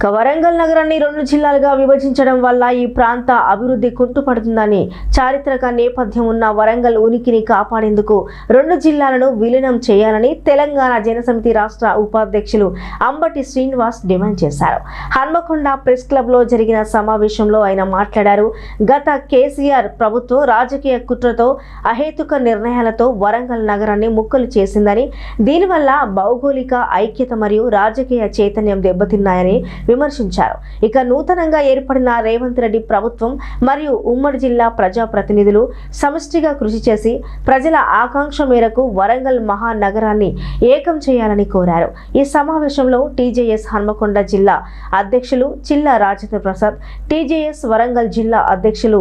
వరంగల్ నగరాన్ని 2 జిల్లాలుగా విభజించడం వల్ల ఈ ప్రాంత అభివృద్ధి కుంటుపడుతుందని, చారిత్రక నేపథ్యం ఉన్న వరంగల్ ఉనికిని కాపాడేందుకు 2 జిల్లాలను విలీనం చేయాలని తెలంగాణ జనసమితి రాష్ట్ర ఉపాధ్యక్షులు అంబటి శ్రీనివాస్ డిమాండ్ చేశారు. హన్మకొండ ప్రెస్ క్లబ్ లో జరిగిన సమావేశంలో ఆయన మాట్లాడారు. గత కేసీఆర్ ప్రభుత్వం రాజకీయ కుట్రతో అహేతుక నిర్ణయాలతో వరంగల్ నగరాన్ని ముక్కలు చేసిందని, దీనివల్ల భౌగోళిక ఐక్యత మరియు రాజకీయ చైతన్యం దెబ్బతిన్నాయని విమర్శించారు. ఇక నూతనంగా ఏర్పడిన రేవంత్ రెడ్డి ప్రభుత్వం మరియు ఉమ్మడి జిల్లా ప్రజాప్రతినిధులు సమిష్టిగా కృషి చేసి ప్రజల ఆకాంక్ష మేరకు వరంగల్ మహానగరాన్ని ఏకం చేయాలని కోరారు. ఈ సమావేశంలో టీజేఎస్ హన్మకొండ జిల్లా అధ్యక్షులు చిల్లా రాజేంద్ర ప్రసాద్, టీజేఎస్ వరంగల్ జిల్లా అధ్యక్షులు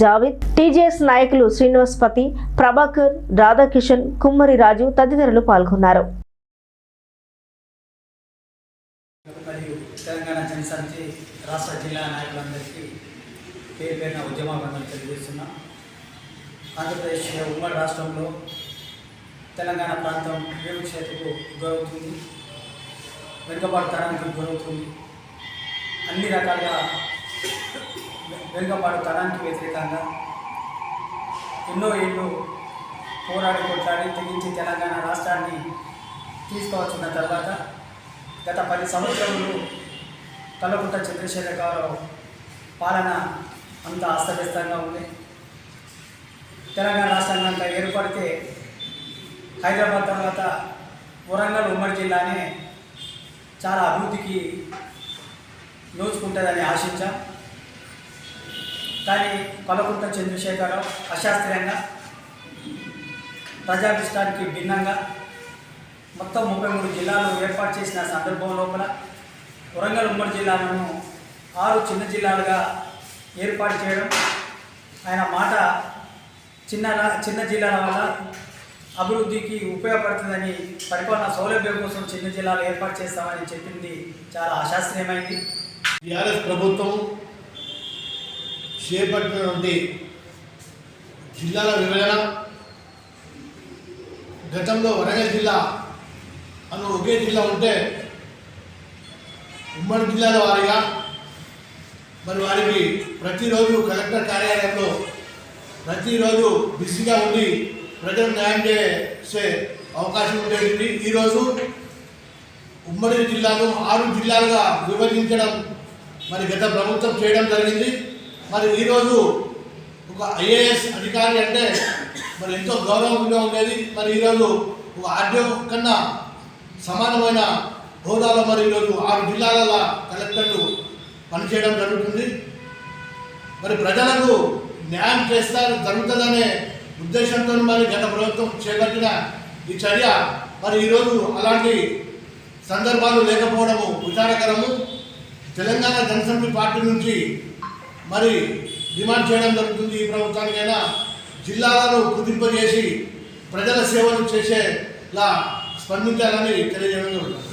జావిద్, టీజేఎస్ నాయకులు శ్రీనివాస్పతి, ప్రభాకర్, రాధాకిషన్, కుమ్మరి రాజు తదితరులు పాల్గొన్నారు. మరియు తెలంగాణ జనసమితి రాష్ట్ర జిల్లా నాయకులందరికీ పేరు పేరున ఉద్యమాభివందనలు తెలియజేస్తున్నాం. ఆంధ్రప్రదేశ్ ఉమ్మడి రాష్ట్రంలో తెలంగాణ ప్రాంతం వివక్షతకు గురవుతుంది, వెనుకబాటుతనానికి గురవుతుంది. అన్ని రకాలుగా వెనుకబాటుతనానికి వ్యతిరేకంగా ఎన్నో ఏళ్ళు పోరాడి కొట్లాడి తెగించి తెలంగాణ రాష్ట్రాన్ని తీసుకువచ్చిన తర్వాత గత 10 సంవత్సరాలు కల్వకుంట్ల చంద్రశేఖరరావు పాలన అంత అస్తవ్యస్తంగా ఉంది. తెలంగాణ రాష్ట్రాన్ని అంతా ఏర్పడితే హైదరాబాద్ తర్వాత వరంగల్ ఉమ్మడి జిల్లానే చాలా అభివృద్ధికి నోచుకుంటుందని ఆశించాం. కానీ కల్వకుంట్ల చంద్రశేఖరరావు అశాస్త్రీయంగా ప్రజాభిష్టానికి భిన్నంగా మొత్తం 33 జిల్లాలు ఏర్పాటు చేసిన సందర్భం లోపల వరంగల్ ఉమ్మడి జిల్లాలను 6 చిన్న జిల్లాలుగా ఏర్పాటు చేయడం, ఆయన మాట చిన్న జిల్లాల వల్ల అభివృద్ధికి ఉపయోగపడుతుందని, పరిపాలన సౌలభ్యం కోసం చిన్న జిల్లాలు ఏర్పాటు చేస్తామని చెప్పింది చాలా అశాస్త్రీయమైంది. టీఆర్ఎస్ ప్రభుత్వం చేపట్టినటువంటి జిల్లాల విభజన, గతంలో వరంగల్ జిల్లా అను ఒకే జిల్లా ఉంటే ఉమ్మడి జిల్లాల వారిగా మరి వారికి ప్రతిరోజు కలెక్టర్ కార్యాలయంలో ప్రతిరోజు బిజీగా ఉండి ప్రజలకు న్యాయం చేసే అవకాశం ఉండేది. ఈరోజు ఉమ్మడి జిల్లాను 6 జిల్లాలుగా విభజించడం మరి గత ప్రభుత్వం చేయడం జరిగింది. మరి ఈరోజు ఒక ఐఏఎస్ అధికారి అంటే మరి ఎంతో గౌరవంగా ఉండేది. మరి ఈరోజు ఒక ఆర్డీఓ కన్నా సమానమైన హోదాలో మరి ఈరోజు 6 జిల్లాల కలెక్టర్లు పనిచేయడం జరుగుతుంది. మరి ప్రజలకు న్యాయం జరుగుతుందనే ఉద్దేశంతో మరి గత ప్రభుత్వం చేపట్టిన ఈ చర్య మరి ఈరోజు అలాంటి సందర్భాలు లేకపోవడము విచారకరము. తెలంగాణ జనసమితి పార్టీ నుంచి మరి డిమాండ్ చేయడం జరుగుతుంది. ఈ ప్రభుత్వానికైనా జిల్లాలను కుదింపజేసి ప్రజల సేవలు చేసేలా స్పందించాలని తెలియజేయడం జరుగుతుంది.